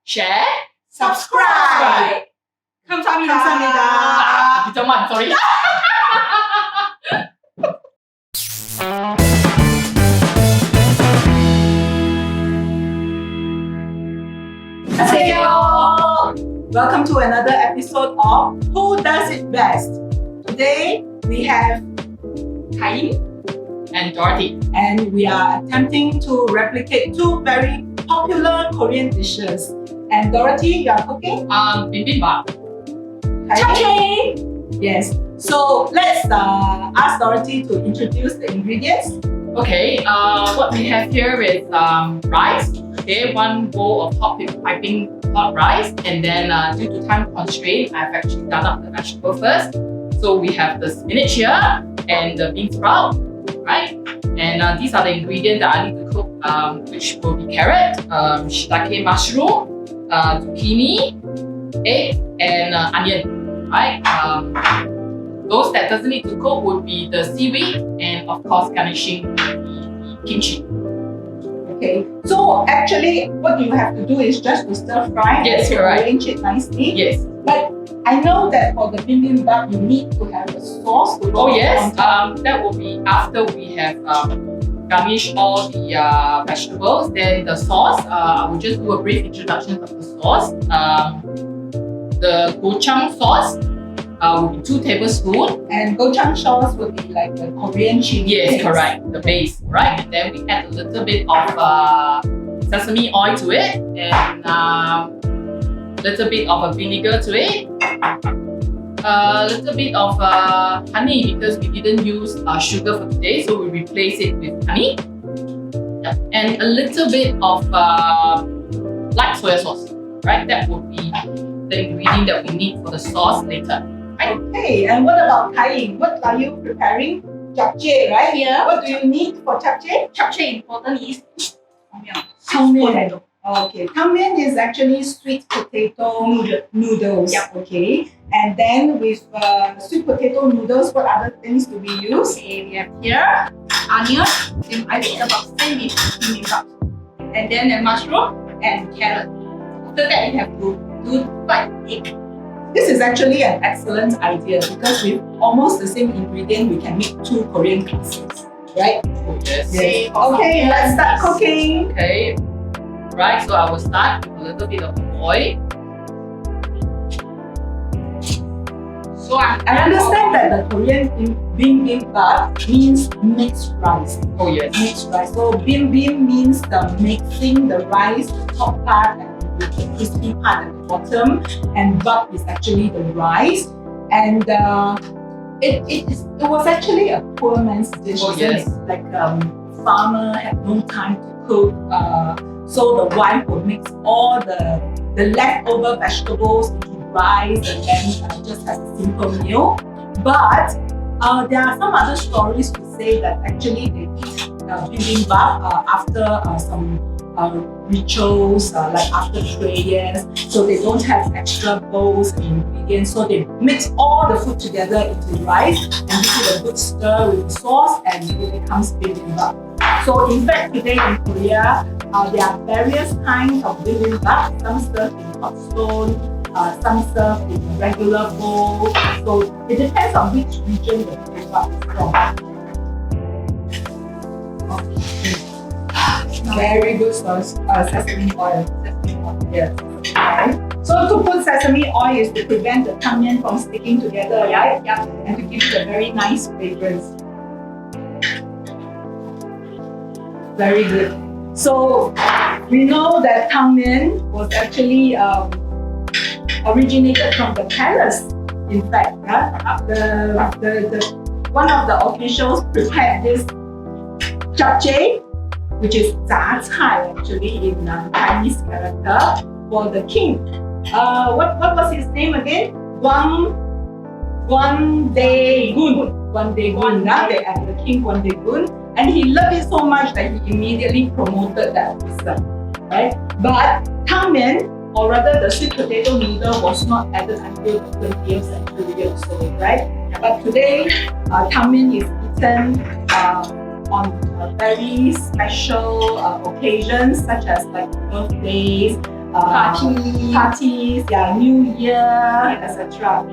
share, subscribe. 감사합니다. 감사합니다. 비정만, sorry. Hello. Welcome to another episode of Who Does It Best. Today we have Tangmin and Dorothy. and we are attempting to replicate two very popular Korean dishes. And Dorothy, you are cooking? Bimbimbap Japchae. Yes. So let's ask Dorothy to introduce the ingredients. Okay, what we have here is rice. Okay, 1 bowl of piping hot rice, and then due to time constraint, I've actually done up the vegetable first. So we have the spinach here and the bean sprout, right? And these are the ingredients that I need to cook, which will be carrot, shiitake mushroom, zucchini, egg, and onion, right? Those that doesn't need to cook would be the seaweed and of course garnishing the kimchi. Okay. So actually, what you have to do is just to stir fry Yes, and to correct. arrange it nicely. Yes. But I know that for the bibimbap, you need to have a sauce to go Oh yes. on top. That will be after we have garnished all the vegetables. Then the sauce. I will just do a brief introduction of the sauce. The gochujang sauce will be 2 tablespoons. And gochujang sauce would be like the Korean chili Yes, paste. correct. The base, right? And then we add a little bit of sesame oil to it, and little bit of a vinegar to it. A little bit of honey because we didn't use sugar for today, so we replace it with honey. Yep. And a little bit of light soy sauce, right? That would be the ingredient that we need for the sauce later. Right? Okay, and what about Thai? What are you preparing? Japchae, right? Yeah. What do you need for japchae? Japchae important is Tangmin. Okay, Tangmin is actually sweet potato noodles. Yep. Okay, and then with sweet potato noodles, what other things do we use? Okay, we have here onion, same I think about same with bibimbap. And then the mushroom and carrot. After that you have to do fried egg. This is actually an excellent idea because with almost the same ingredient, we can make 2 Korean cuisines, right? Oh, yes. Yes. Okay, let's start cooking. Okay. Right, so I will start with a little bit of oil. So I understand that the Korean bibimbap means mixed rice. Oh yes. Mixed rice. So bim means the mixing the rice, the top part, and with the crispy part at the bottom. And bap is actually the rice. And it was actually a poor man's dish. Oh, isn't yes. it? Like farmer had no time to cook. So the wife would mix all the leftover vegetables into rice and then just have a simple meal. But there are some other stories to say that actually they eat bibimbap after some rituals, like after prayers. So they don't have extra bowls and ingredients. So they mix all the food together into rice and give it a good stir with sauce and it becomes bibimbap. So in fact, today in Korea, there are various kinds of bibimbap. Some served in hot stone, some served in a regular bowl. So it depends on which region the bibimbap is from. Okay. Very good sauce, sesame oil. Yes. Right. So to put sesame oil is to prevent the tangmin from sticking together, right? Yeah. And to give it a very nice fragrance. Very good. So we know that Tangmin was actually originated from the palace. In fact, one of the officials prepared this japchae, which is Japchae actually in Chinese character, for the king. What was his name again? Wandaegun. The king Wandaegun. And he loved it so much that he immediately promoted that officer, right? But Tangmin, or rather the sweet potato noodle, was not added until the 20th century or so, right? But today, Tangmin is eaten on very special occasions such as like birthdays, parties, yeah, New Year, etc.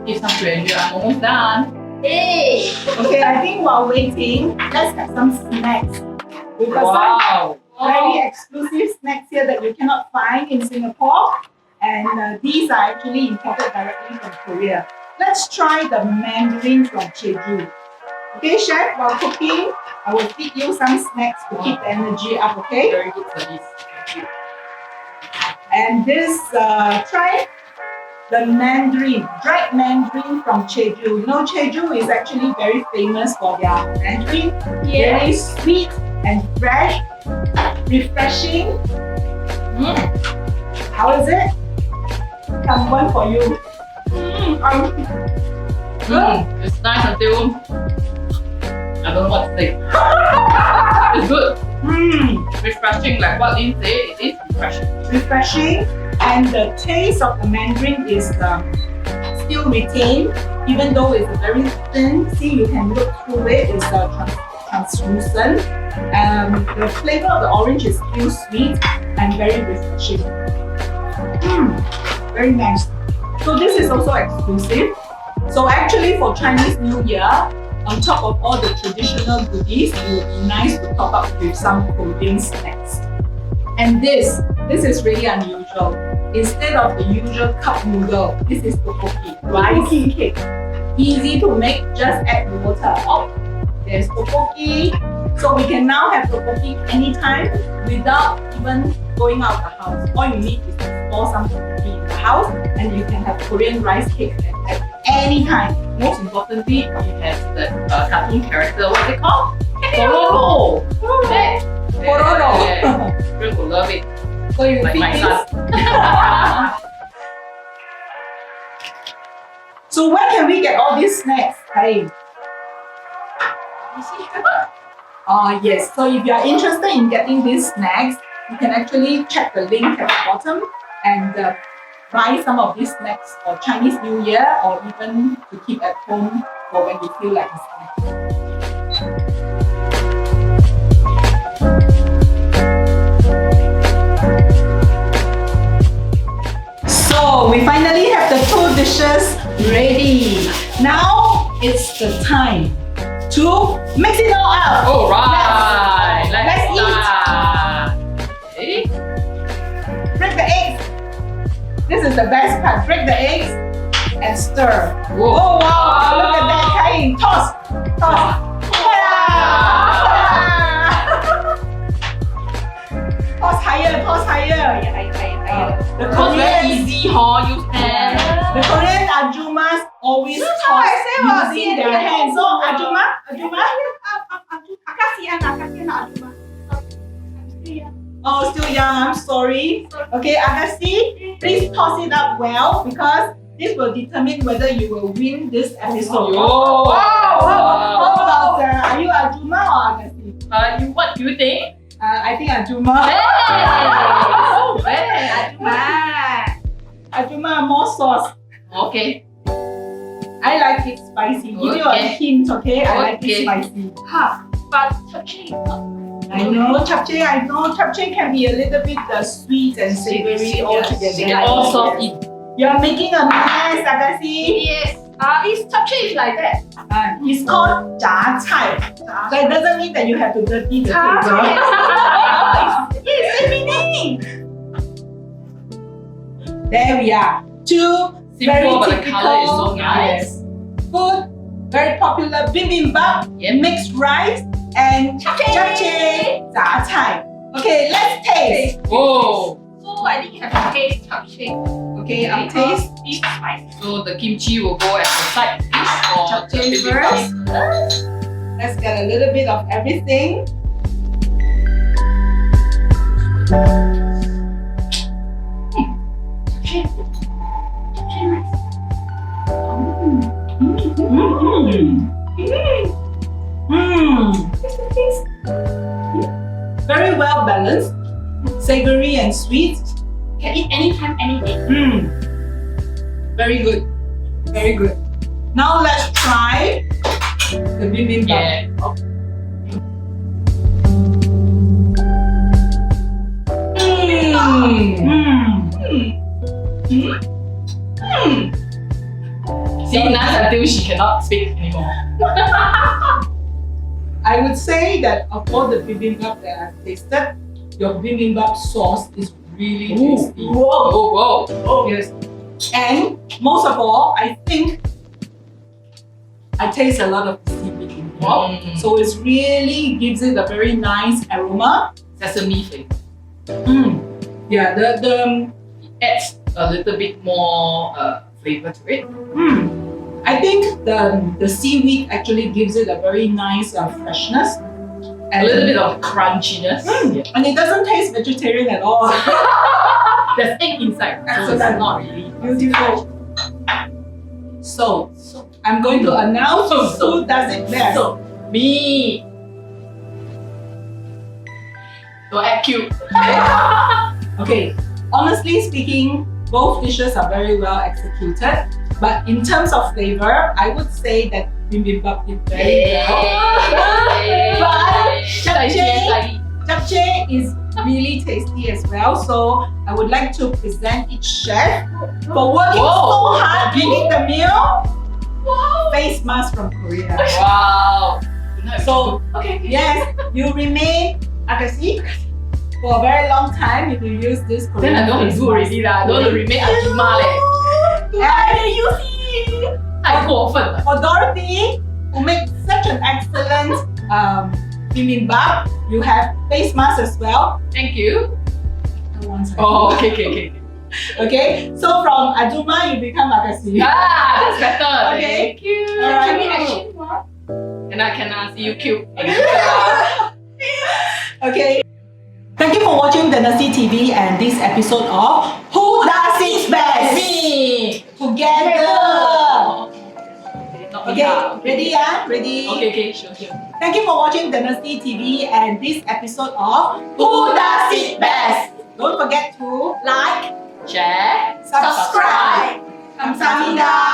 Give some treasure. I'm almost done. Hey! Okay, I think while waiting, let's have some snacks. We've got Wow. some very exclusive snacks here that you cannot find in Singapore. And these are actually imported directly from Korea. Let's try the Mandarin from Jeju. Okay, chef, while cooking, I will feed you some snacks to keep the energy up, okay? Very good service. Thank you. And this, try the Mandarin, dried Mandarin from Jeju. You know, Jeju is actually very famous for their Mandarin. Very sweet and fresh, refreshing. How is it? Come, one for you. It's nice until I don't know what to say. It's good. Refreshing, like what Lynn said, it is refreshing. Refreshing, and the taste of the Mandarin is still retained, even though it's very thin. See, you can look through it. It's translucent. The flavor of the orange is still sweet and very refreshing. Very nice. So this is also exclusive. So actually for Chinese New Year, on top of all the traditional goodies, it would be nice to top up with some Korean snacks. And this is really unusual. Instead of the usual cup noodle, this is tteokbokki, rice cake. Easy to make, just add water. Oh, there's tteokbokki. So we can now have tteokbokki anytime without even going out of the house. All you need is to store some tteokbokki in the house and you can have Korean rice cake at any time. Most importantly, it has the cartoon character. What's it called? Pororo. Pororo. Children will love it. So you Like feed my this. son. So where can we get all these snacks? Hey. Yes. So if you are interested in getting these snacks, you can actually check the link at the bottom and buy some of these snacks for Chinese New Year or even to keep at home for when you feel like a snack. So we finally have the two dishes ready. Now it's the time to mix it all up. All right. Let's eat. start. Okay. Break the eggs. This is the best part. Break the eggs and stir. Whoa. Oh wow! Look at that, Kain. Toss. Toss. Toss higher. Toss higher. Yeah, higher. The Because very Korean, easy, use hand. the Korean ajumas always toss using their hands. So ajuma. Oh, still young. I'm sorry. Okay, Agassi, please toss it up well because this will determine whether you will win this episode. Yo. Wow. Are you Ajuma or Agassi? What do you think? I think Ajuma. Hey. Ajuma, more sauce. Okay. I like it spicy. Give you a Okay. hint, okay? I like it Okay. spicy. But Japchae is not. I know Japchae. Japchae can be a little bit sweet and savory all together. They get all soft. You're making a mess, Agassi. Yes. It's Japchae is like that. It's called Japchae. That doesn't mean that you have to dirty the table. Yes, same meaning. There we are. Two very Simple, but the typical color is so nice. food. Very popular bibimbap, Yep. mixed rice, and japchae, Japchae. Okay, let's taste. Whoa. So I think you have to taste Japchae. Okay, I'll taste. This spice. So the kimchi will go as a side dish or Japchae the first. bibimbap. Let's get a little bit of everything. Very well balanced, savory and sweet. Can eat anytime, any day. Very good, very good. Now let's try the bibimbap. Yeah. See, Nan until she cannot speak anymore. I would say that of all the bibimbap that I've tasted, your bibimbap sauce is really tasty. Whoa. Yes. And most of all, I think I taste a lot of the seaweed involved. So it really gives it a very nice aroma. Sesame flavor. Yeah, the Adds a little bit more flavor to it. I think the seaweed actually gives it a very nice freshness. A little bit of crunchiness. Yeah. And it doesn't taste vegetarian at all. There's egg inside, so it's not really Beautiful. So, I'm going to announce who does it best. So, me. Don't act cute. Okay, honestly speaking, both dishes are very well executed. But in terms of flavor, I would say that bibimbap did very well. But japchae is really tasty as well. So I would like to present each chef for working so hard making the meal. Face mask from Korea. Wow. So yes, you remain Akasi for a very long time if you use this Korean. Then I don't want to do already lah. Don't want to remain Ajima leh. And 太过分了。 for Dorothy, who makes such an excellent bibimbap, you have face mask as well. Thank you. Oh. Okay. Okay, so from Ajuma you become Akasi. That's better. Okay. Thank you. Alright. Can we action what? Can I see you cute? Okay. Thank you for watching the Nasi TV and this episode of Who Does It Best? Me. Together. Not Okay, me. ready? Ready? Okay, sure. Thank you for watching the Nasi TV and this episode of Who Does It Best? Don't forget to like, Share. subscribe. 감사합니다.